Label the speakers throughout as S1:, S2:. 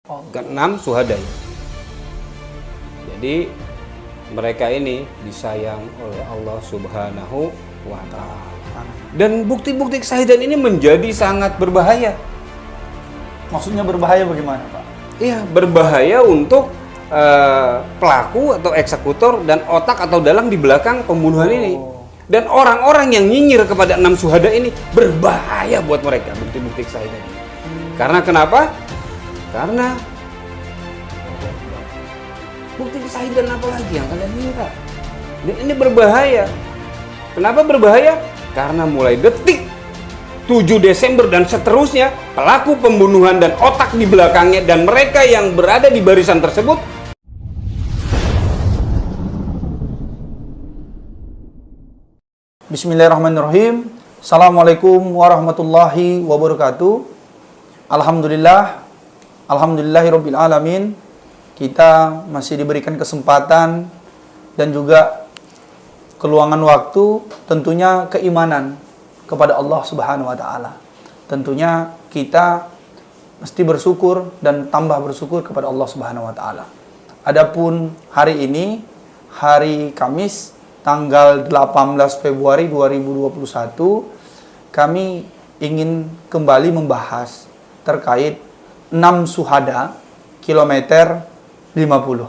S1: Keenam syuhada. Jadi mereka ini disayang oleh Allah Subhanahu wa Ta'ala. Dan bukti-bukti kesahidan ini menjadi sangat berbahaya.
S2: Maksudnya berbahaya bagaimana, Pak?
S1: Iya, berbahaya untuk pelaku atau eksekutor dan otak atau dalang di belakang pembunuhan ini. Dan orang-orang yang nyinyir kepada 6 syuhada ini berbahaya buat mereka, bukti-bukti kesahidan ini. Karena kenapa? Karena bukti kesahidan apa lagi yang kalian minta? Dan ini berbahaya. Kenapa berbahaya? Karena mulai detik 7 Desember dan seterusnya, pelaku pembunuhan dan otak di belakangnya dan mereka yang berada di barisan tersebut
S2: Bismillahirrahmanirrahim. Assalamualaikum warahmatullahi wabarakatuh. Alhamdulillahirabbil alamin. Kita masih diberikan kesempatan dan juga keluangan waktu, tentunya keimanan kepada Allah Subhanahu wa Ta'ala. Tentunya kita mesti bersyukur dan tambah bersyukur kepada Allah Subhanahu wa Ta'ala. Adapun hari ini, hari Kamis, tanggal 18 Februari 2021, kami ingin kembali membahas terkait 6 syuhada kilometer 50.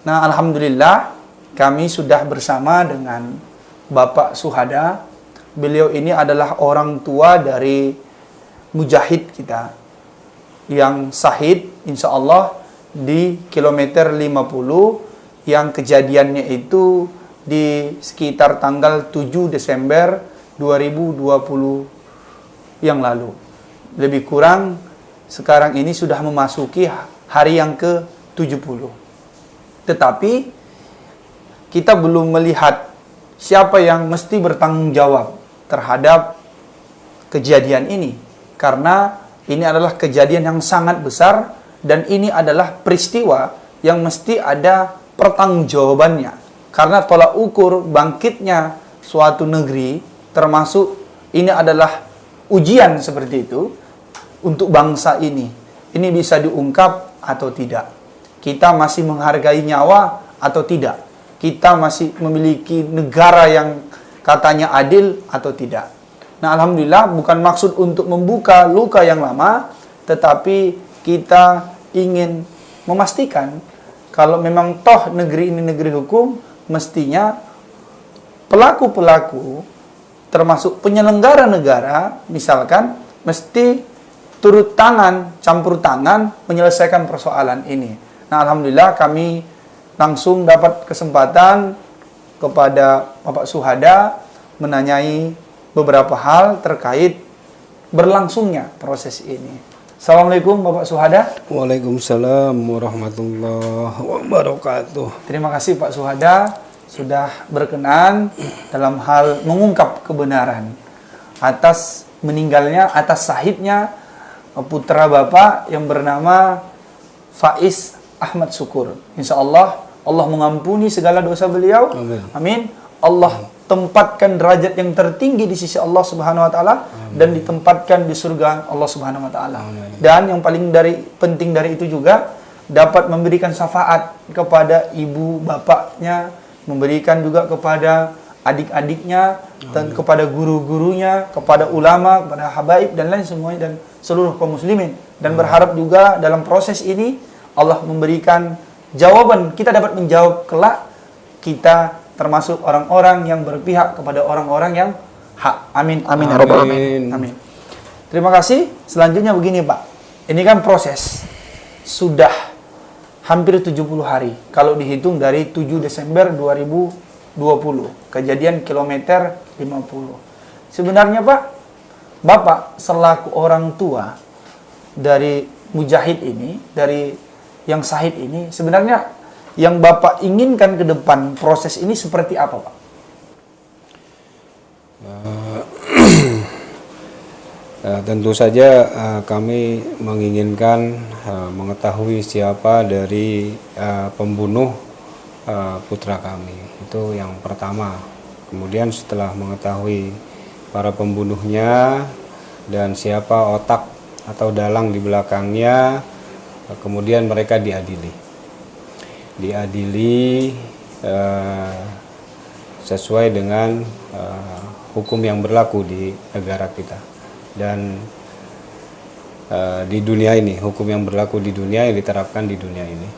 S2: Nah, alhamdulillah kami sudah bersama dengan Bapak Syuhada. Beliau ini adalah orang tua dari mujahid kita yang syahid insya Allah di kilometer 50 yang kejadiannya itu di sekitar tanggal 7 Desember 2020 yang lalu. Lebih kurang sekarang ini sudah memasuki hari yang ke-70. Tetapi kita belum melihat siapa yang mesti bertanggung jawab terhadap kejadian ini. Karena ini adalah kejadian yang sangat besar dan ini adalah peristiwa yang mesti ada pertanggungjawabannya. Karena tolak ukur bangkitnya suatu negeri, termasuk ini adalah ujian seperti itu untuk bangsa ini. Ini bisa diungkap atau tidak. Kita masih menghargai nyawa atau tidak. Kita masih memiliki negara yang katanya adil atau tidak. Nah, alhamdulillah bukan maksud untuk membuka luka yang lama, tetapi kita ingin memastikan kalau memang toh negeri ini negeri hukum, mestinya pelaku-pelaku termasuk penyelenggara negara misalkan mesti turut tangan, campur tangan menyelesaikan persoalan ini. Nah, alhamdulillah kami langsung dapat kesempatan kepada Bapak Syuhada menanyai beberapa hal terkait berlangsungnya proses ini. Assalamualaikum Bapak Syuhada.
S1: Waalaikumsalam warahmatullahi wabarakatuh.
S2: Terima kasih Pak Syuhada sudah berkenan dalam hal mengungkap kebenaran atas meninggalnya, atas syahidnya putra Bapak yang bernama Faiz Ahmad Syukur. Insya Allah, Allah mengampuni segala dosa beliau.
S1: Amin.
S2: Amin. Allah tempatkan derajat yang tertinggi di sisi Allah Subhanahu wa Ta'ala dan ditempatkan di surga Allah Subhanahu wa Ta'ala. Dan yang paling penting dari itu juga dapat memberikan syafaat kepada ibu bapaknya, memberikan juga kepada adik-adiknya dan kepada guru-gurunya, kepada ulama, kepada habaib dan lain semuanya dan seluruh kaum muslimin. Dan berharap juga dalam proses ini Allah memberikan jawaban, kita dapat menjawab kelak kita termasuk orang-orang yang berpihak kepada orang-orang yang hak. Amin. Amin. Amin. Amin. Terima kasih. Selanjutnya begini Pak. Ini kan proses. Sudah hampir 70 hari. Kalau dihitung dari 7 Desember 2020. Kejadian kilometer 50. Sebenarnya Pak, Bapak selaku orang tua dari mujahid ini, dari yang syahid ini, sebenarnya yang Bapak inginkan ke depan proses ini seperti apa, Pak?
S1: Tentu saja kami menginginkan mengetahui siapa dari pembunuh putra kami. Itu yang pertama. Kemudian setelah mengetahui para pembunuhnya dan siapa otak atau dalang di belakangnya, kemudian mereka diadili sesuai dengan hukum yang berlaku di negara kita dan di dunia ini, hukum yang berlaku di dunia yang diterapkan di dunia ini.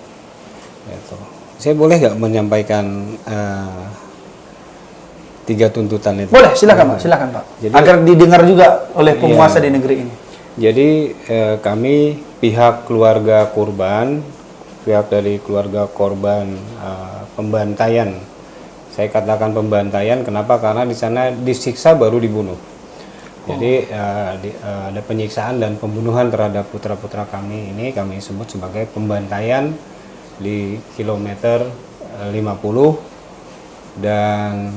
S1: Gitu. Saya boleh nggak menyampaikan 3 tuntutan itu?
S2: Boleh, silakan Pak, silakan Pak. Jadi, agar didengar juga oleh penguasa di negeri ini.
S1: Jadi kami pihak keluarga korban, pihak dari keluarga korban pembantaian. Saya katakan pembantaian, kenapa? Karena di sana disiksa baru dibunuh. Jadi ada penyiksaan dan pembunuhan terhadap putra-putra kami ini kami sebut sebagai pembantaian di kilometer 50 dan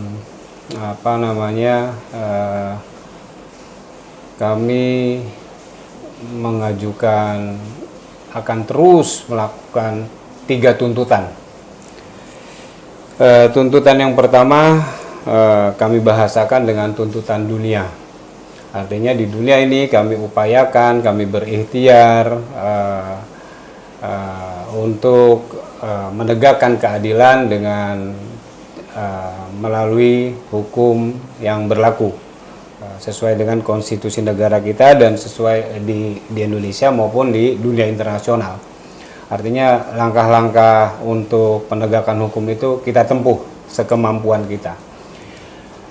S1: kami mengajukan akan terus melakukan 3 tuntutan. Tuntutan yang pertama kami bahasakan dengan tuntutan dunia. Artinya di dunia ini kami upayakan, kami berikhtiar untuk menegakkan keadilan dengan melalui hukum yang berlaku sesuai dengan konstitusi negara kita dan sesuai di Indonesia maupun di dunia internasional. Artinya langkah-langkah untuk penegakan hukum itu kita tempuh sekemampuan kita.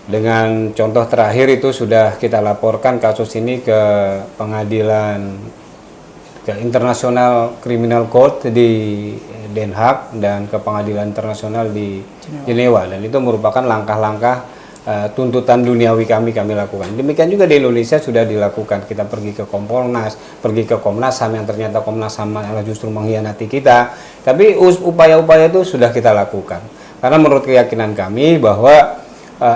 S1: Dengan contoh terakhir itu sudah kita laporkan kasus ini ke pengadilan, ke International Criminal Court di Den Haag dan ke pengadilan internasional di Jenewa, dan itu merupakan langkah-langkah tuntutan duniawi kami lakukan. Demikian juga di Indonesia sudah dilakukan. Kita pergi ke Kompolnas, pergi ke Komnas HAM yang ternyata Komnas HAM malah justru mengkhianati kita. Tapi upaya-upaya itu sudah kita lakukan. Karena menurut keyakinan kami bahwa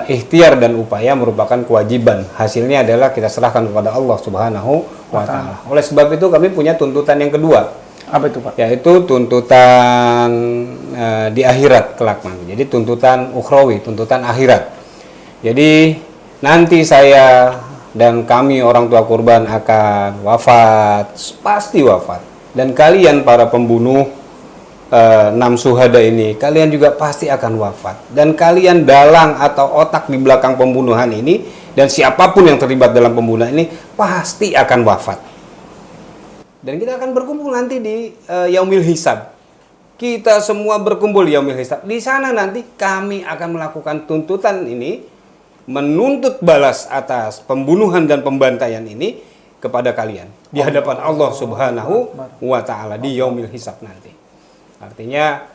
S1: ikhtiar dan upaya merupakan kewajiban. Hasilnya adalah kita serahkan kepada Allah Subhanahu wa Ta'ala. Oleh sebab itu kami punya tuntutan yang kedua.
S2: Apa itu Pak?
S1: Yaitu tuntutan di akhirat kelak nanti. Jadi tuntutan ukhrawi, tuntutan akhirat. Jadi nanti saya dan kami orang tua korban akan wafat, pasti wafat. Dan kalian para pembunuh 6 syuhada ini, kalian juga pasti akan wafat. Dan kalian dalang atau otak di belakang pembunuhan ini, dan siapapun yang terlibat dalam pembunuhan ini, pasti akan wafat. Dan kita akan berkumpul nanti di Yaumil Hisab. Kita semua berkumpul di Yaumil Hisab. Di sana nanti kami akan melakukan tuntutan ini, menuntut balas atas pembunuhan dan pembantaian ini kepada kalian di hadapan Allah Subhanahu wa Ta'ala di Yaumil Hisab nanti. Artinya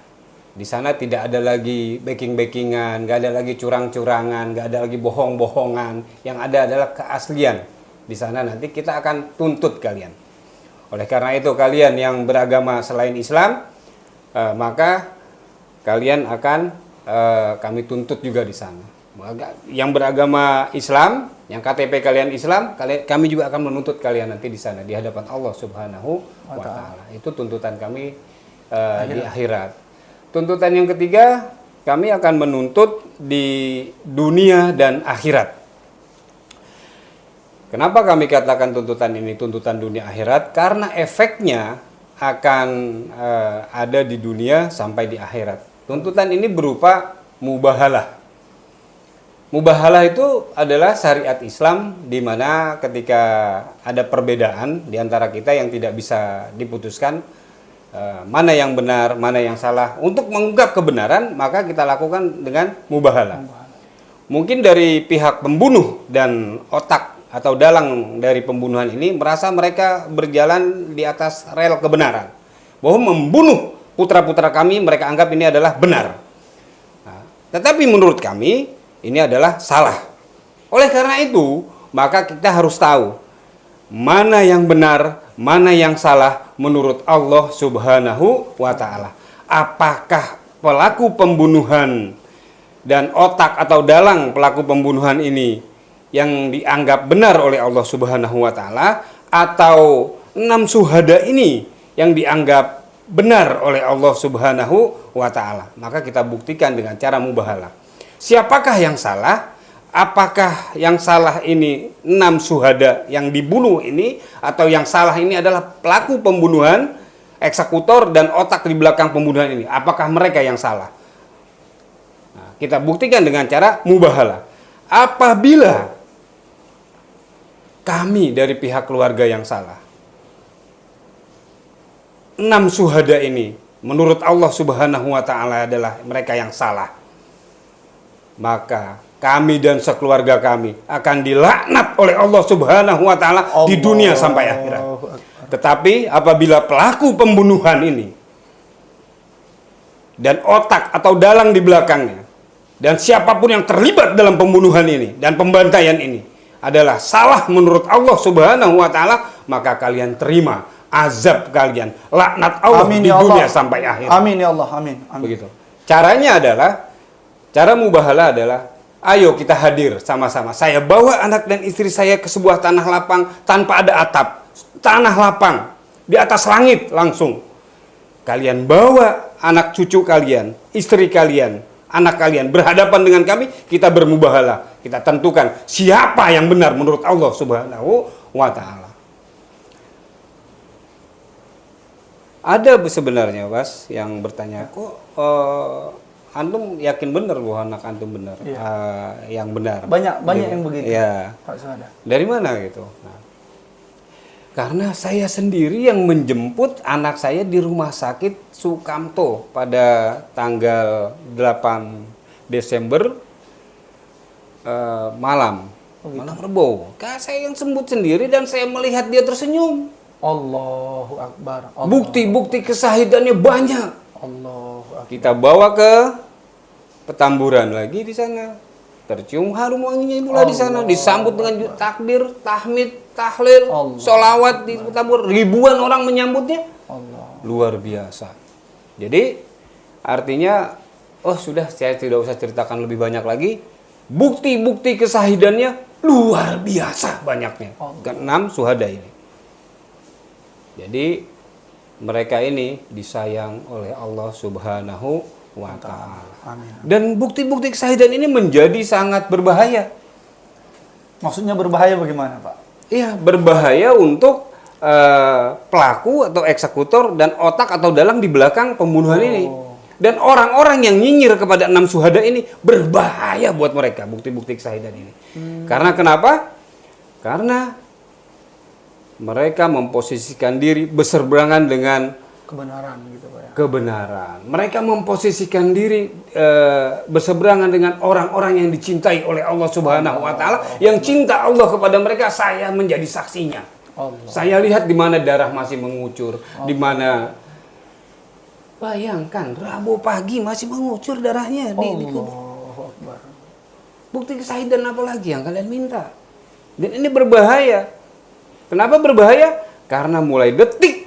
S1: di sana tidak ada lagi backing-backingan, nggak ada lagi curang-curangan, nggak ada lagi bohong-bohongan. Yang ada adalah keaslian. Di sana nanti kita akan tuntut kalian. Oleh karena itu kalian yang beragama selain Islam, maka kalian akan kami tuntut juga di sana. Yang beragama Islam, yang KTP kalian Islam, kami juga akan menuntut kalian nanti di sana di hadapan Allah Subhanahu wa Ta'ala. Itu tuntutan kami di akhirat. Tuntutan yang ketiga, kami akan menuntut di dunia dan akhirat. Kenapa kami katakan tuntutan ini tuntutan dunia akhirat? Karena efeknya akan ada di dunia sampai di akhirat. Tuntutan ini berupa mubahalah. Mubahalah itu adalah syariat Islam di mana ketika ada perbedaan di antara kita yang tidak bisa diputuskan mana yang benar, mana yang salah. Untuk mengungkap kebenaran, maka kita lakukan dengan mubahalah. Mungkin dari pihak pembunuh dan otak atau dalang dari pembunuhan ini merasa mereka berjalan di atas rel kebenaran. Bahwa membunuh putra-putra kami mereka anggap ini adalah benar. Nah, tetapi menurut kami ini adalah salah. Oleh karena itu, maka kita harus tahu mana yang benar, mana yang salah menurut Allah Subhanahu wa Ta'ala. Apakah pelaku pembunuhan dan otak atau dalang pelaku pembunuhan ini yang dianggap benar oleh Allah Subhanahu wa Ta'ala, atau 6 syuhada ini yang dianggap benar oleh Allah Subhanahu wa Ta'ala? Maka kita buktikan dengan cara mubahalah. Siapakah yang salah? Apakah yang salah ini 6 syuhada yang dibunuh ini, atau yang salah ini adalah pelaku pembunuhan eksekutor dan otak di belakang pembunuhan ini. Apakah mereka yang salah? Nah, kita buktikan dengan cara mubahalah. Apabila kami dari pihak keluarga yang salah, 6 syuhada ini menurut Allah Subhanahu wa taala adalah mereka yang salah, maka kami dan sekeluarga kami akan dilaknat oleh Allah Subhanahu wa taala di dunia sampai akhirat. Tetapi apabila pelaku pembunuhan ini dan otak atau dalang di belakangnya dan siapapun yang terlibat dalam pembunuhan ini dan pembantaian ini adalah salah menurut Allah Subhanahu wa taala, maka kalian terima azab kalian, laknat Allah di dunia sampai akhir.
S2: Amin ya Allah, amin.
S1: Begitu. Caranya adalah, cara mubahalah adalah, ayo kita hadir sama-sama. Saya bawa anak dan istri saya ke sebuah tanah lapang tanpa ada atap, tanah lapang di atas langit langsung. Kalian bawa anak cucu kalian, istri kalian, anak kalian berhadapan dengan kami, kita bermubahalah. Kita tentukan siapa yang benar menurut Allah Subhanahu wa taala. Ada sebenarnya Bas yang bertanya, kok antum yakin benar bahwa anak antum benar? Yang benar.
S2: Banyak yang begitu.
S1: Ya.
S2: Pak Suhada.
S1: Dari mana gitu? Nah, karena saya sendiri yang menjemput anak saya di rumah sakit Sukamto pada tanggal 8 Desember malam Rebo. Saya yang sembuh sendiri dan saya melihat dia tersenyum.
S2: Allahu Akbar.
S1: Bukti-bukti kesahidannya banyak.
S2: Allahu Akbar.
S1: Kita bawa ke Petamburan lagi di sana. Tercium harum wanginya itulah di sana. Disambut dengan takbir, tahmid, tahlil, sholawat di Petamburan. Ribuan orang menyambutnya. Luar biasa. Jadi artinya, oh sudah saya tidak usah ceritakan lebih banyak lagi. Bukti-bukti kesahidannya luar biasa banyaknya. Ke-6 syuhada ini. Jadi mereka ini disayang oleh Allah Subhanahu wa taala. Dan bukti-bukti kesahidan ini menjadi sangat berbahaya.
S2: Maksudnya berbahaya bagaimana, Pak?
S1: Iya, berbahaya untuk pelaku atau eksekutor dan otak atau dalang di belakang pembunuhan ini. Dan orang-orang yang nyinyir kepada 6 syuhada ini berbahaya buat mereka, bukti-bukti kesahidan ini. Karena kenapa? Karena mereka memposisikan diri berseberangan dengan
S2: kebenaran gitu Pak ya.
S1: Kebenaran. Mereka memposisikan diri berseberangan dengan orang-orang yang dicintai oleh Allah Subhanahu wa taala, yang cinta Allah kepada mereka. Saya menjadi saksinya. Saya lihat di mana darah masih mengucur, di mana bayangkan Rabu pagi masih mengucur darahnya di kubur. Bukti kesahidan apa lagi yang kalian minta? Dan ini berbahaya. Kenapa berbahaya? Karena mulai detik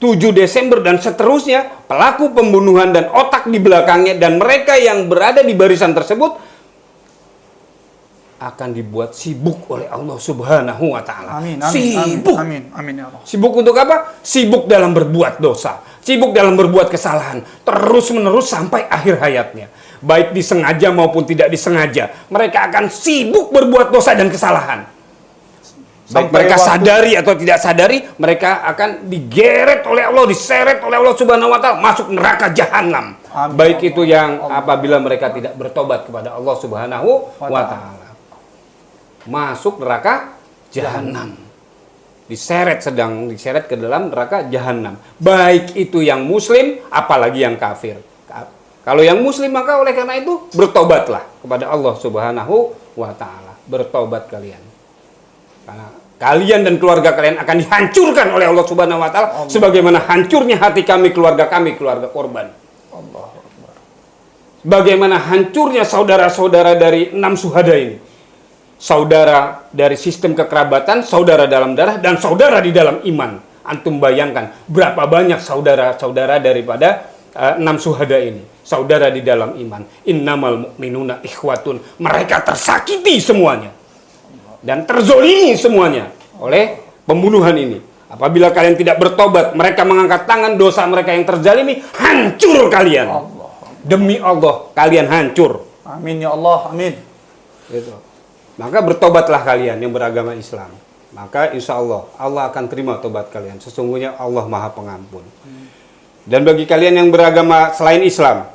S1: 7 Desember dan seterusnya, pelaku pembunuhan dan otak di belakangnya dan mereka yang berada di barisan tersebut akan dibuat sibuk oleh Allah Subhanahu wa taala. Sibuk.
S2: Amin ya Allah.
S1: Sibuk untuk apa? Sibuk dalam berbuat dosa, sibuk dalam berbuat kesalahan, terus-menerus sampai akhir hayatnya. Baik disengaja maupun tidak disengaja, mereka akan sibuk berbuat dosa dan kesalahan. Baik mereka sadari atau tidak sadari, mereka akan digeret oleh Allah, diseret oleh Allah Subhanahu wa taala masuk neraka jahanam. Baik itu yang apabila mereka tidak bertobat kepada Allah Subhanahu wa taala. Masuk neraka jahanam. Diseret ke dalam neraka jahanam. Baik itu yang muslim apalagi yang kafir. Kalau yang muslim maka oleh karena itu bertobatlah kepada Allah Subhanahu wa taala. Bertobat kalian. Karena kalian dan keluarga kalian akan dihancurkan oleh Allah Subhanahu wa taala sebagaimana hancurnya hati kami, keluarga korban. Bagaimana hancurnya saudara-saudara dari 6 syuhada ini. Saudara dari sistem kekerabatan, saudara dalam darah dan saudara di dalam iman. Antum bayangkan berapa banyak saudara-saudara daripada 6 syuhada ini. Saudara di dalam iman. Innamal mu'minuna ikhwatun. Mereka tersakiti semuanya. Dan terzolimi semuanya oleh pembunuhan ini. Apabila kalian tidak bertobat, mereka mengangkat tangan, dosa mereka yang terzalimi, hancur kalian. Demi Allah, kalian hancur.
S2: Amin ya Allah, amin.
S1: Gitu. Maka bertobatlah kalian yang beragama Islam. maka insya Allah Allah akan terima tobat kalian. Sesungguhnya Allah Maha Pengampun. Dan bagi kalian yang beragama selain Islam,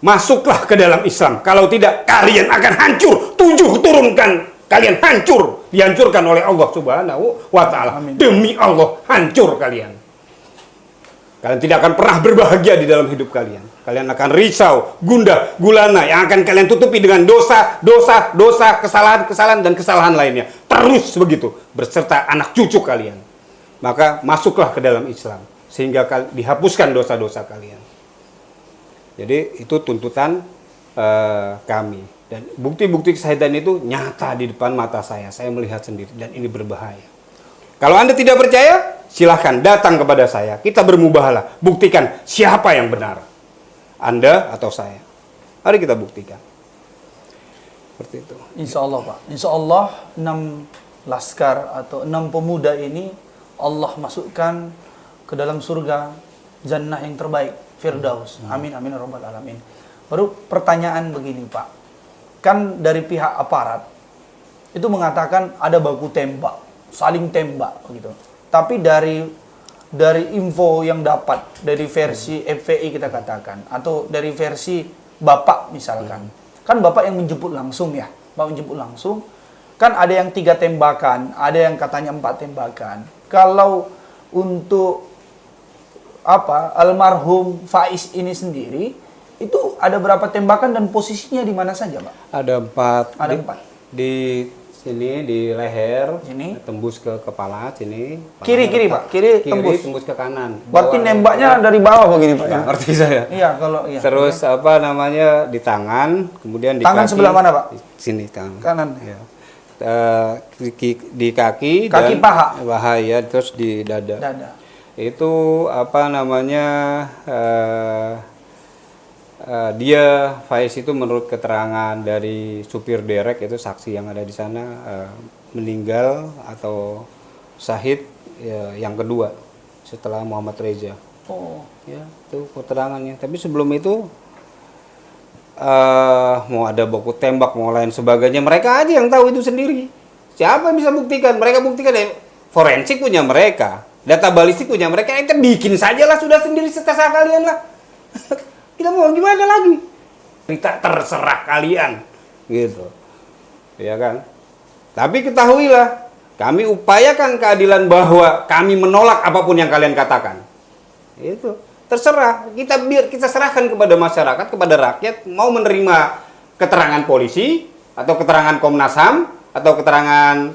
S1: masuklah ke dalam Islam. Kalau tidak, kalian akan hancur. 7 turunkan, kalian hancur. Dihancurkan oleh Allah Subhanahu wa Ta'ala. Demi Allah, hancur kalian. Kalian tidak akan pernah berbahagia di dalam hidup kalian. Kalian akan risau, gundah, gulana yang akan kalian tutupi dengan dosa, kesalahan, dan kesalahan lainnya. Terus begitu, berserta anak cucu kalian. Maka masuklah ke dalam Islam, sehingga dihapuskan dosa-dosa kalian. Jadi itu tuntutan kami. Dan bukti-bukti kesyahidan itu nyata di depan mata saya. Saya melihat sendiri dan ini berbahaya. Kalau Anda tidak percaya, silahkan datang kepada saya. Kita bermubahalah. Buktikan siapa yang benar. Anda atau saya. Mari kita buktikan. Seperti itu.
S2: Insya Allah Pak. Insya Allah 6 laskar atau 6 pemuda ini Allah masukkan ke dalam surga jannah yang terbaik, Firdaus. Amin amin ya rabbal alamin. Baru pertanyaan begini Pak. Kan dari pihak aparat itu mengatakan ada baku tembak, saling tembak begitu. Tapi dari info yang dapat dari versi FPI kita katakan atau dari versi Bapak misalkan. Kan Bapak yang menjemput langsung ya. Bapak menjemput langsung. Kan ada yang 3 tembakan, ada yang katanya 4 tembakan. Kalau untuk almarhum Faiz ini sendiri itu ada berapa tembakan dan posisinya di mana saja, Pak?
S1: Ada 4.
S2: Ada 4.
S1: Di sini, di leher,
S2: Sini.
S1: tembus ke kepala sini.
S2: Kiri, Pak. Kiri tembus.
S1: Tembus ke kanan.
S2: Berarti
S1: Bawah,
S2: nembaknya dari bawah begini, Pak.
S1: ya, ngerti saya.
S2: Iya, kalau iya.
S1: Terus di tangan, kemudian di
S2: Tangan
S1: kaki.
S2: sebelah mana, Pak?
S1: Di sini tangan.
S2: Kanan.
S1: Ya. Di kaki
S2: Kaki
S1: dan
S2: paha.
S1: ya, terus di dada.
S2: Dada.
S1: Itu dia Faiz itu menurut keterangan dari supir derek itu saksi yang ada di sana meninggal atau syahid ya, yang kedua setelah Muhammad Reza.
S2: Oh,
S1: Ya, itu keterangannya. Tapi sebelum itu mau ada baku tembak mau lain sebagainya, mereka aja yang tahu itu sendiri. Siapa yang bisa buktikan? Mereka buktikan ya, forensik punya mereka, data balistik punya mereka. Kita bikin sajalah sudah sendiri seterserah kalian lah. Kita mau gimana lagi? Kita terserah kalian, gitu, ya kan? Tapi ketahuilah, kami upayakan keadilan bahwa kami menolak apapun yang kalian katakan. Itu terserah. Kita serahkan kepada masyarakat, kepada rakyat, mau menerima keterangan polisi atau keterangan Komnas HAM atau keterangan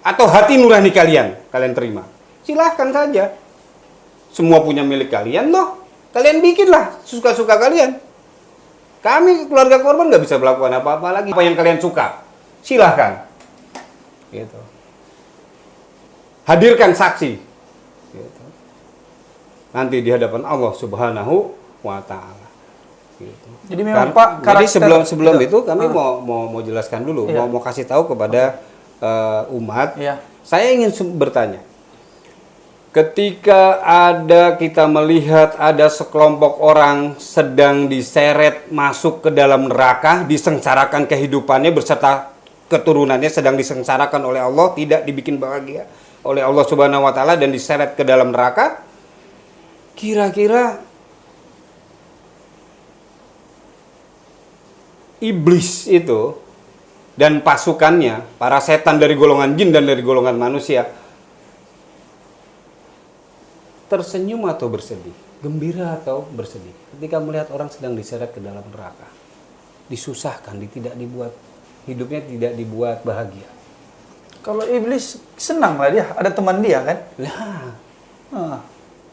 S1: atau hati nurani kalian terima. Silahkan saja. Semua punya milik kalian loh. Kalian bikinlah suka-suka kalian. Kami keluarga korban nggak bisa melakukan apa-apa lagi. Apa yang kalian suka, silahkan. Gitu. Hadirkan saksi. Gitu. Nanti di hadapan Allah Subhanahu wa Ta'ala. Gitu.
S2: jadi memang Pak karakter.
S1: Jadi sebelum itu kami mau jelaskan dulu,
S2: Iya.
S1: mau kasih tahu kepada umat.
S2: Iya.
S1: Saya ingin bertanya. Ketika kita melihat ada sekelompok orang sedang diseret masuk ke dalam neraka, disengsarakan kehidupannya beserta keturunannya sedang disengsarakan oleh Allah, tidak dibikin bahagia oleh Allah Subhanahu wa Ta'ala dan diseret ke dalam neraka, kira-kira iblis itu dan pasukannya, para setan dari golongan jin dan dari golongan manusia, tersenyum atau bersedih, gembira atau bersedih ketika melihat orang sedang diseret ke dalam neraka, disusahkan, hidupnya tidak dibuat bahagia.
S2: Kalau iblis senang lah dia, ada teman dia kan?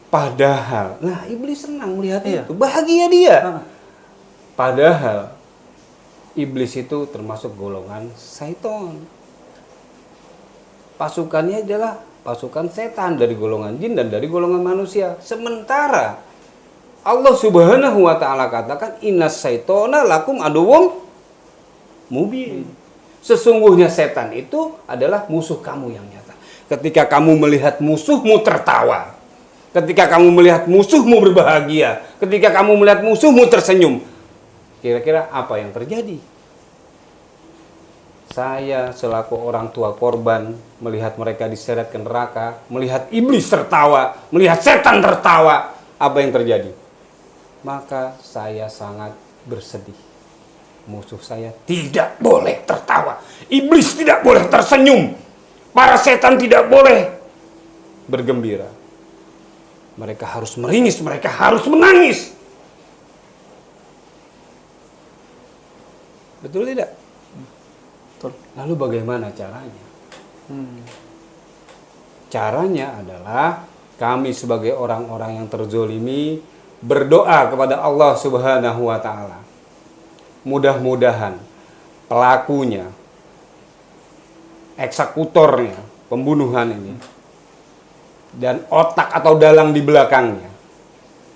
S1: Padahal, iblis senang melihat
S2: Iya.
S1: itu, bahagia dia.
S2: Padahal
S1: Iblis itu termasuk golongan syaitan. Pasukannya adalah pasukan setan dari golongan jin dan dari golongan manusia. Sementara Allah Subhanahu wa Ta'ala katakan innas syaitona lakum aduwwum mubin. Sesungguhnya setan itu adalah musuh kamu yang nyata. Ketika kamu melihat musuhmu tertawa, ketika kamu melihat musuhmu berbahagia, ketika kamu melihat musuhmu tersenyum, kira-kira apa yang terjadi? saya selaku orang tua korban melihat mereka diseret ke neraka, melihat iblis tertawa, melihat setan tertawa, apa yang terjadi? Maka saya sangat bersedih. Musuh saya tidak boleh tertawa, iblis tidak boleh tersenyum, para setan tidak boleh bergembira. Mereka harus meringis, mereka harus menangis. Betul tidak?
S2: Betul.
S1: Lalu bagaimana caranya? Caranya adalah kami sebagai orang-orang yang terzolimi berdoa kepada Allah Subhanahu wa Ta'ala. Mudah-mudahan pelakunya, eksekutornya, pembunuhan ini, dan otak atau dalang di belakangnya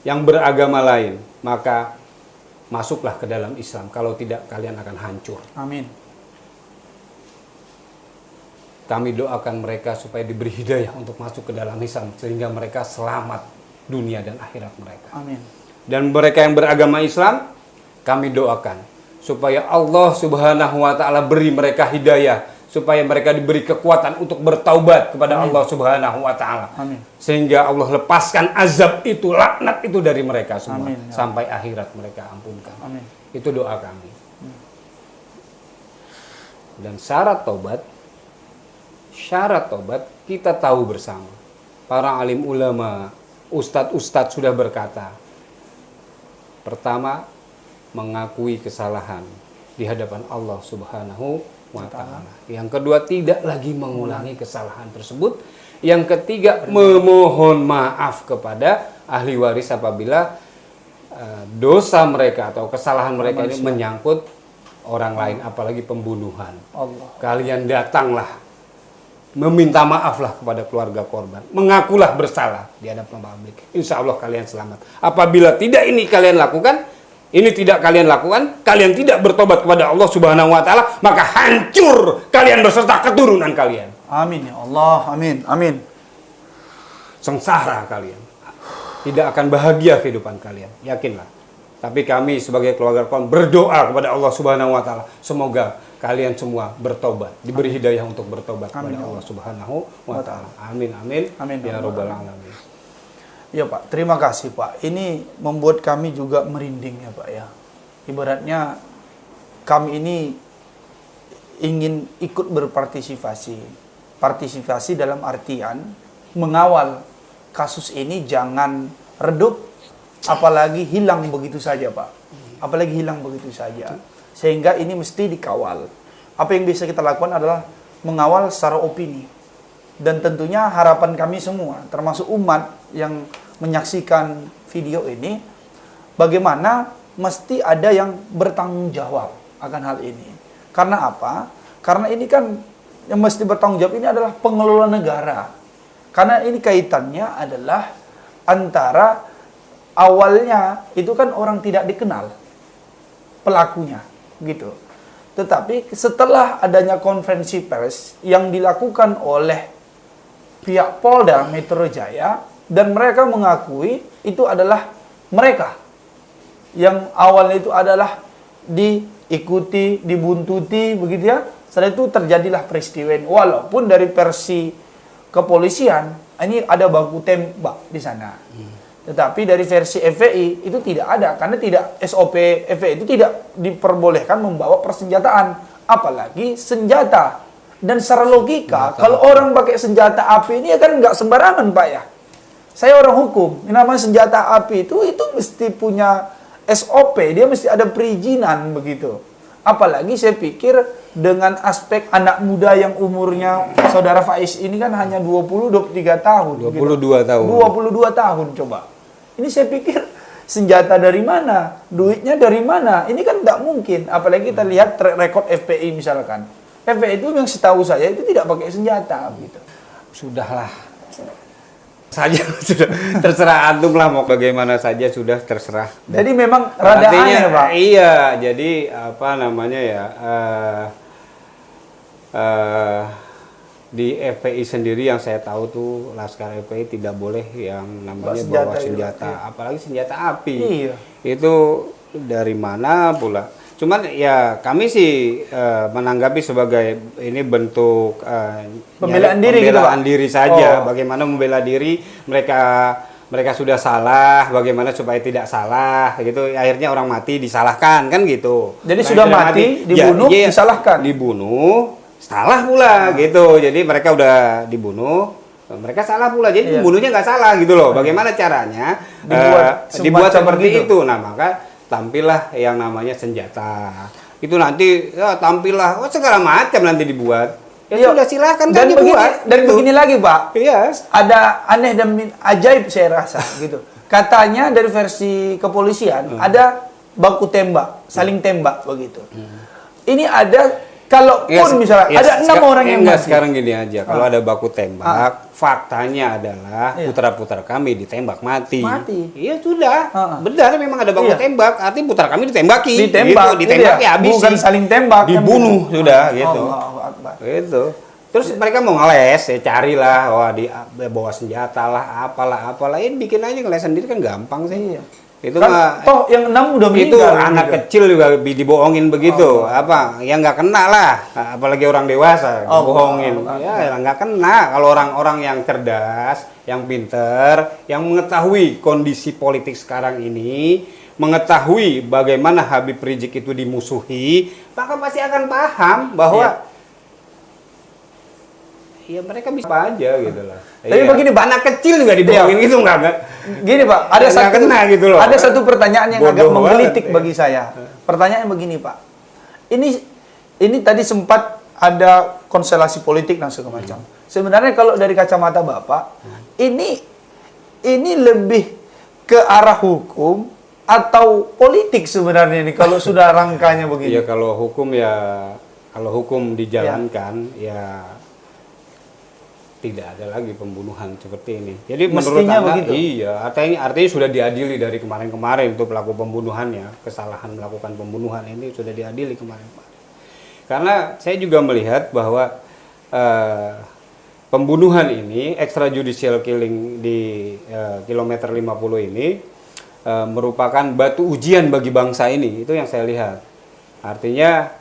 S1: yang beragama lain, maka masuklah ke dalam Islam. Kalau tidak, kalian akan hancur.
S2: Amin.
S1: Kami doakan mereka supaya diberi hidayah untuk masuk ke dalam Islam, sehingga mereka selamat dunia dan akhirat mereka.
S2: Amin.
S1: Dan mereka yang beragama Islam, kami doakan supaya Allah Subhanahu wa Ta'ala beri mereka hidayah, supaya mereka diberi kekuatan untuk bertaubat kepada Allah Subhanahu wa Ta'ala.
S2: Amin.
S1: Sehingga Allah lepaskan azab itu, laknat itu dari mereka semua.
S2: Amin.
S1: Sampai akhirat mereka ampunkan.
S2: Amin.
S1: Itu doa kami. Dan syarat tobat kita tahu bersama. Para alim ulama, ustadz-ustadz sudah berkata, pertama, mengakui kesalahan di hadapan Allah Subhanahu wa Ta'ala. Yang kedua, tidak lagi mengulangi kesalahan tersebut. Yang ketiga, memohon maaf kepada ahli waris apabila dosa mereka atau kesalahan mereka ini menyangkut orang lain, apalagi pembunuhan. Kalian datanglah, meminta maaflah kepada keluarga korban, mengakulah bersalah di hadapan publik. Insya Allah kalian selamat. Apabila tidak ini kalian lakukan, kalian tidak bertobat kepada Allah Subhanahu wa Ta'ala, maka hancur kalian beserta keturunan kalian.
S2: Amin ya Allah, amin, amin.
S1: Sengsara kalian, tidak akan bahagia kehidupan kalian, yakinlah. Tapi kami sebagai keluarga korban berdoa kepada Allah Subhanahu wa Ta'ala, semoga kalian semua bertobat, diberi hidayah untuk bertobat kepada Allah Subhanahu wa Ta'ala. Amin, amin,
S2: amin
S1: ya Rabbal Alamin.
S2: Ya Pak, terima kasih Pak. Ini membuat kami juga merinding ya Pak ya. Ibaratnya kami ini ingin ikut berpartisipasi. Partisipasi dalam artian mengawal kasus ini jangan redup, apalagi hilang begitu saja Pak. Apalagi hilang begitu saja. Sehingga ini mesti dikawal. Apa yang bisa kita lakukan adalah mengawal secara opini. Dan tentunya harapan kami semua, termasuk umat yang menyaksikan video ini, bagaimana mesti ada yang bertanggung jawab akan hal ini. Karena apa? Karena ini kan yang mesti bertanggung jawab ini adalah pengelola negara. Karena ini kaitannya adalah antara awalnya itu kan orang tidak dikenal pelakunya, gitu. Tetapi setelah adanya konferensi pers yang dilakukan oleh pihak Polda Metro Jaya, dan mereka mengakui itu adalah mereka yang awalnya itu adalah diikuti, dibuntuti, begitu ya. Setelah itu terjadilah peristiwa ini. Walaupun dari versi kepolisian ini ada baku tembak di sana, tetapi dari versi FPI itu tidak ada, karena tidak, SOP FPI itu tidak diperbolehkan membawa persenjataan, apalagi senjata. Dan secara logika, kalau orang pakai senjata api ini ya kan nggak sembarangan Pak ya. Saya orang hukum, ini namanya senjata api itu mesti punya SOP, dia mesti ada perizinan begitu. Apalagi saya pikir dengan aspek anak muda yang umurnya Saudara Faiz ini kan hanya 20-23 tahun.
S1: 22 gitu. Tahun.
S2: 22 tahun coba. Ini saya pikir senjata dari mana? Duitnya dari mana? Ini kan tidak mungkin. Apalagi kita lihat track record FPI misalkan. FPI itu yang setahu saya itu tidak pakai senjata gitu.
S1: Sudahlah. Saja sudah terserah antum lah, mau bagaimana saja sudah terserah.
S2: Jadi memang rada
S1: artinya,
S2: aneh Pak.
S1: Iya, jadi apa namanya ya, di FPI sendiri yang saya tahu tuh Laskar FPI tidak boleh yang namanya bawa senjata,
S2: iya.
S1: Apalagi senjata api.
S2: Iya.
S1: Itu dari mana pula? Cuman ya kami sih menanggapi sebagai ini bentuk
S2: Pembelaan diri gitu,
S1: pembelaan
S2: Pak?
S1: diri saja.
S2: Oh.
S1: Bagaimana membela diri mereka sudah salah, bagaimana supaya tidak salah gitu. Akhirnya orang mati disalahkan kan gitu.
S2: Jadi
S1: Nah,
S2: sudah
S1: yang
S2: mati, dibunuh, disalahkan.
S1: Dibunuh, salah pula gitu. Jadi mereka udah dibunuh, mereka salah pula. Jadi pembunuhnya nggak salah gitu loh. Bagaimana caranya dibuat seperti
S2: begitu.
S1: itu. Nah, maka tampillah yang namanya senjata. Itu nanti ya, tampillah segala macam nanti dibuat. Ya sudah silakan kan dibuat.
S2: Dan begini lagi, Pak.
S1: Iya.
S2: Ada aneh dan ajaib saya rasa gitu. Katanya dari versi kepolisian ada baku tembak, saling tembak begitu. Ini ada kalaupun misalnya ada 6 orang yang mati.
S1: Sekarang gini aja, kalau ada baku tembak, faktanya adalah putra-putra kami ditembak mati. Iya sudah, benar memang ada baku tembak, artinya putra kami ditembaki. Ditembaki habis.
S2: Bukan saling tembak,
S1: dibunuh
S2: kan,
S1: sudah gitu.
S2: Allahu Akbar.
S1: Gitu. Terus mereka mau ngeles, ya carilah, wah bawa senjata lah, apalah. Ini bikin aja ngeles sendiri kan gampang sih. Itu
S2: kan,
S1: mah
S2: toh yang 6 udah meninggal.
S1: Itu anak kecil juga dibohongin begitu. Apa? Ya nggak kena lah. Apalagi orang dewasa dibohongin. Ya nggak kena. Kalau orang-orang yang cerdas, yang pinter, yang mengetahui kondisi politik sekarang ini, mengetahui bagaimana Habib Rizik itu dimusuhi, maka pasti akan paham bahwa ya mereka bisa apa aja gitu lah.
S2: Tapi begini, Pak,
S1: anak kecil juga dibohongin gitu nggak?
S2: Gini, Pak,
S1: gitu loh.
S2: Ada satu pertanyaan yang agak
S1: Bodoh
S2: menggelitik
S1: banget,
S2: bagi saya. Pertanyaannya begini, Pak. Ini tadi sempat ada konstelasi politik dan segala macam. Sebenarnya kalau dari kacamata Bapak, ini lebih ke arah hukum atau politik sebenarnya ini kalau sudah rangkanya begini.
S1: Iya, kalau hukum dijalankan ya tidak ada lagi pembunuhan seperti ini. Jadi
S2: mestinya
S1: menurut Anda,
S2: begitu.
S1: iya, artinya sudah diadili dari kemarin-kemarin untuk pelaku pembunuhannya, kesalahan melakukan pembunuhan ini sudah diadili kemarin-kemarin. Karena saya juga melihat bahwa pembunuhan ini, extrajudicial killing di kilometer 50 ini merupakan batu ujian bagi bangsa ini. Itu yang saya lihat. Artinya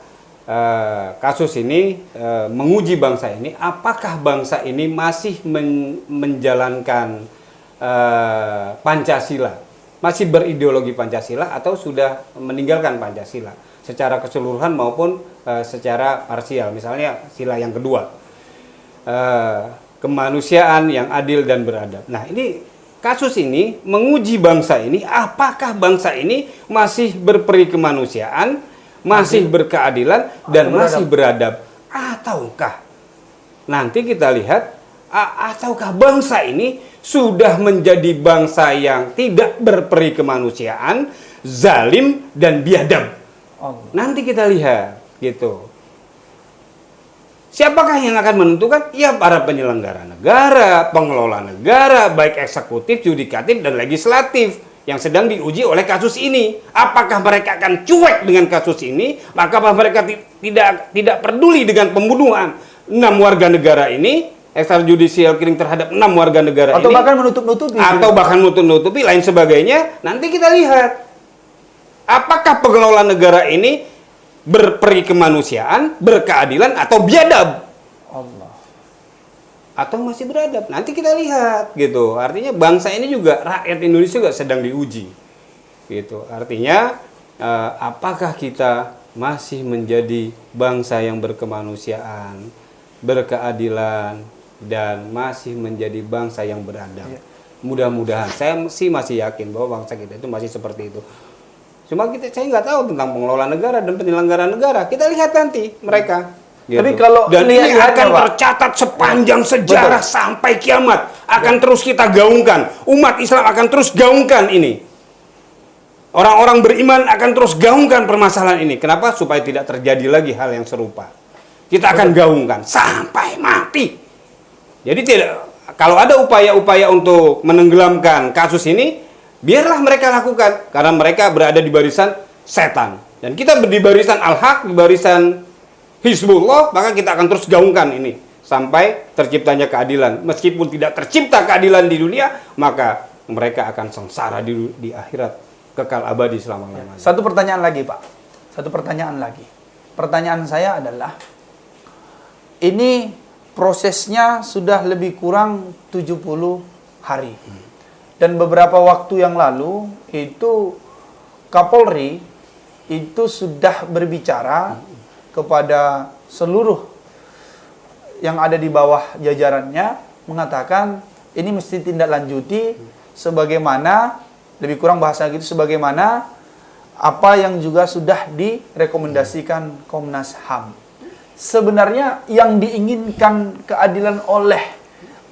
S1: kasus ini menguji bangsa ini, apakah bangsa ini masih menjalankan Pancasila, masih berideologi Pancasila atau sudah meninggalkan Pancasila secara keseluruhan maupun secara parsial. Misalnya sila yang kedua, kemanusiaan yang adil dan beradab. Nah, ini kasus ini menguji bangsa ini, apakah bangsa ini masih berperi kemanusiaan, masih berkeadilan dan masih beradab, ataukah nanti kita lihat ataukah bangsa ini sudah menjadi bangsa yang tidak berperi kemanusiaan, zalim dan biadab. Nanti kita lihat gitu. Siapakah yang akan menentukan? Ya para penyelenggara negara, pengelola negara, baik eksekutif, yudikatif dan legislatif yang sedang diuji oleh kasus ini. Apakah mereka akan cuek dengan kasus ini? Maka mereka tidak peduli dengan pembunuhan 6 warga negara ini, extrajudicial killing terhadap 6 warga negara
S2: atau
S1: ini,
S2: bahkan menutup-nutupi,
S1: lain sebagainya. Nanti kita lihat apakah pengelola negara ini berperi kemanusiaan, berkeadilan atau biadab. Atau masih beradab. Nanti kita lihat gitu. Artinya bangsa ini juga, rakyat Indonesia juga sedang diuji. Gitu. Artinya apakah kita masih menjadi bangsa yang berkemanusiaan, berkeadilan dan masih menjadi bangsa yang beradab. Mudah-mudahan saya sih masih yakin bahwa bangsa kita itu masih seperti itu. Cuma saya nggak tahu tentang pengelola negara dan penyelenggara negara. Kita lihat nanti mereka. Gitu.
S2: Tapi kalau
S1: dan ini akan
S2: Pak,
S1: tercatat sepanjang sejarah sampai kiamat, akan terus kita gaungkan. Umat Islam akan terus gaungkan ini. Orang-orang beriman akan terus gaungkan permasalahan ini. Kenapa? Supaya tidak terjadi lagi hal yang serupa. Kita akan gaungkan sampai mati. Jadi kalau ada upaya-upaya untuk menenggelamkan kasus ini, biarlah mereka lakukan karena mereka berada di barisan setan. Dan kita di barisan Al-Haq, di barisan Hizbullah, maka kita akan terus gaungkan ini sampai terciptanya keadilan. Meskipun tidak tercipta keadilan di dunia, maka mereka akan sengsara di akhirat, kekal abadi selama-lamanya.
S2: Satu pertanyaan lagi, Pak. satu pertanyaan lagi. Pertanyaan saya adalah, ini prosesnya sudah lebih kurang 70 hari. Dan beberapa waktu yang lalu itu Kapolri itu sudah berbicara kepada seluruh yang ada di bawah jajarannya, mengatakan ini mesti tindak lanjuti sebagaimana, lebih kurang bahasa gitu, sebagaimana apa yang juga sudah direkomendasikan Komnas HAM. Sebenarnya yang diinginkan keadilan oleh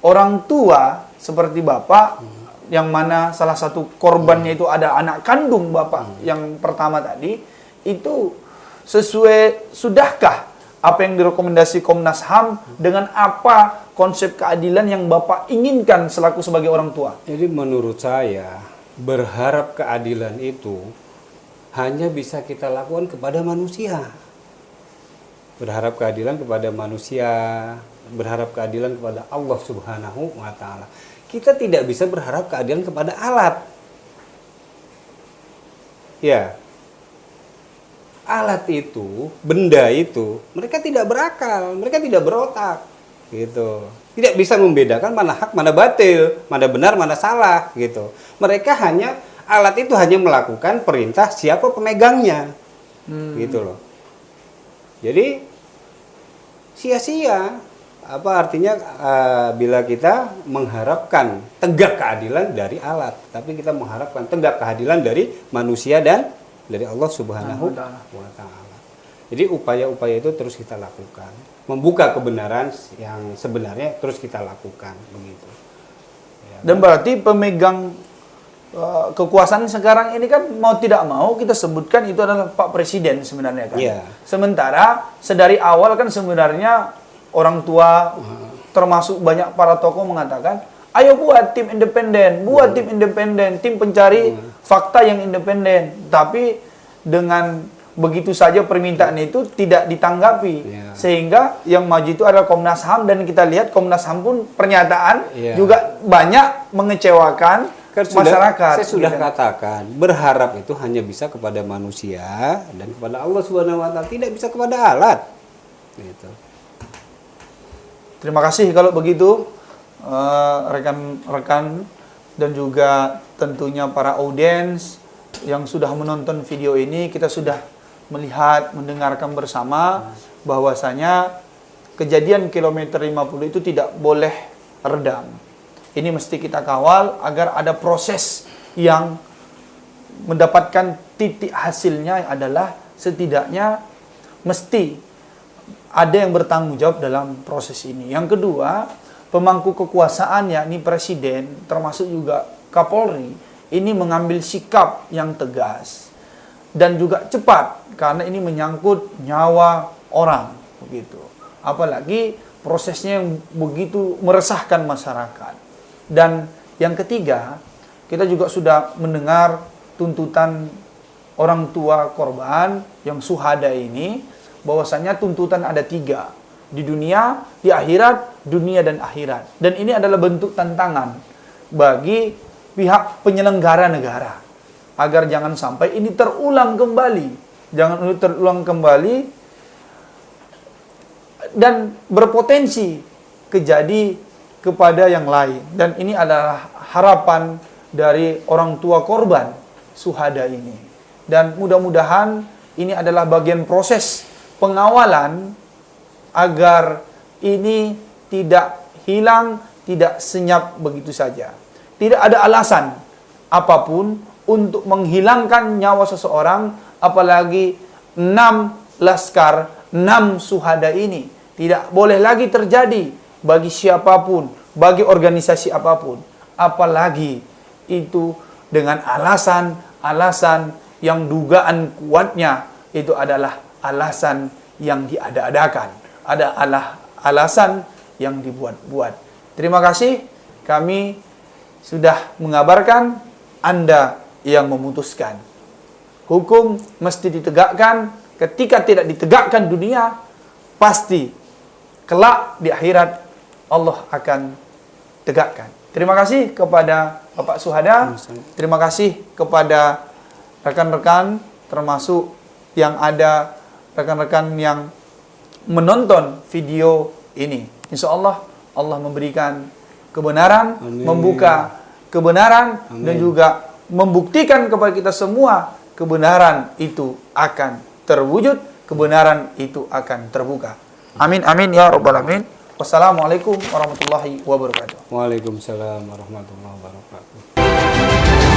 S2: orang tua seperti Bapak, yang mana salah satu korbannya itu ada anak kandung Bapak yang pertama tadi, itu sesuai, sudahkah apa yang direkomendasi Komnas HAM dengan apa konsep keadilan yang Bapak inginkan selaku sebagai orang tua?
S1: Jadi menurut saya, berharap keadilan itu hanya bisa kita lakukan kepada manusia. Berharap keadilan kepada manusia, berharap keadilan kepada Allah Subhanahu wa Ta'ala. Kita tidak bisa berharap keadilan kepada alat. Ya. Alat itu, benda itu, mereka tidak berakal, mereka tidak berotak, gitu. Tidak bisa membedakan mana hak, mana batil, mana benar, mana salah, gitu. Mereka hanya, alat itu hanya melakukan perintah siapa pemegangnya, gitu loh. Jadi sia-sia. Apa artinya bila kita mengharapkan tegak keadilan dari alat, tapi kita mengharapkan tegak keadilan dari manusia dan dari Allah Subhanahu wa Ta'ala. Jadi upaya-upaya itu terus kita lakukan. Membuka kebenaran yang sebenarnya terus kita lakukan, begitu. Ya.
S2: Dan berarti pemegang kekuasaan sekarang ini kan mau tidak mau kita sebutkan itu adalah Pak Presiden sebenarnya kan.
S1: Ya.
S2: Sementara sedari awal kan sebenarnya orang tua termasuk banyak para tokoh mengatakan, ayo buat tim independen, tim pencari fakta yang independen. Tapi dengan begitu saja permintaan itu tidak ditanggapi. Sehingga yang maju itu adalah Komnas HAM, dan kita lihat Komnas HAM pun pernyataan juga banyak mengecewakan masyarakat.
S1: Saya sudah katakan, berharap itu hanya bisa kepada manusia dan kepada Allah Subhanahu wa Ta'ala, tidak bisa kepada alat. Gitu.
S2: Terima kasih kalau begitu. Rekan-rekan dan juga tentunya para audiens yang sudah menonton video ini, kita sudah melihat, mendengarkan bersama bahwasanya kejadian kilometer 50 itu tidak boleh redam. Ini mesti kita kawal agar ada proses yang mendapatkan titik hasilnya, adalah setidaknya mesti ada yang bertanggung jawab dalam proses ini. Yang kedua, pemangku kekuasaan yakni presiden termasuk juga Kapolri ini mengambil sikap yang tegas dan juga cepat, karena ini menyangkut nyawa orang, begitu. Apalagi prosesnya yang begitu meresahkan masyarakat. Dan yang ketiga, kita juga sudah mendengar tuntutan orang tua korban yang syuhada ini, bahwasanya tuntutan ada 3, di dunia, di akhirat, dunia dan akhirat. Dan ini adalah bentuk tantangan bagi pihak penyelenggara negara agar jangan sampai ini terulang kembali, dan berpotensi kejadi kepada yang lain. Dan ini adalah harapan dari orang tua korban syuhada ini. Dan mudah-mudahan ini adalah bagian proses pengawalan agar ini tidak hilang, tidak senyap begitu saja. Tidak ada alasan apapun untuk menghilangkan nyawa seseorang, apalagi 6 laskar, 6 syuhada ini. Tidak boleh lagi terjadi bagi siapapun, bagi organisasi apapun. Apalagi itu dengan alasan-alasan yang dugaan kuatnya itu adalah alasan yang diada-adakan. Ada alasan yang dibuat-buat. Terima kasih, kami sudah mengabarkan, Anda yang memutuskan. Hukum mesti ditegakkan. Ketika tidak ditegakkan dunia, pasti kelak di akhirat Allah akan tegakkan. Terima kasih kepada Bapak Syuhada. Terima kasih kepada rekan-rekan termasuk yang ada rekan-rekan yang menonton video ini. Insya Allah, Allah memberikan kebenaran,
S1: Amin.
S2: membuka kebenaran,
S1: Amin.
S2: dan juga membuktikan kepada kita semua kebenaran itu akan terwujud, kebenaran itu akan terbuka. Amin, amin ya rabbal alamin. Wassalamualaikum warahmatullahi wabarakatuh.
S1: Waalaikumsalam warahmatullahi wabarakatuh.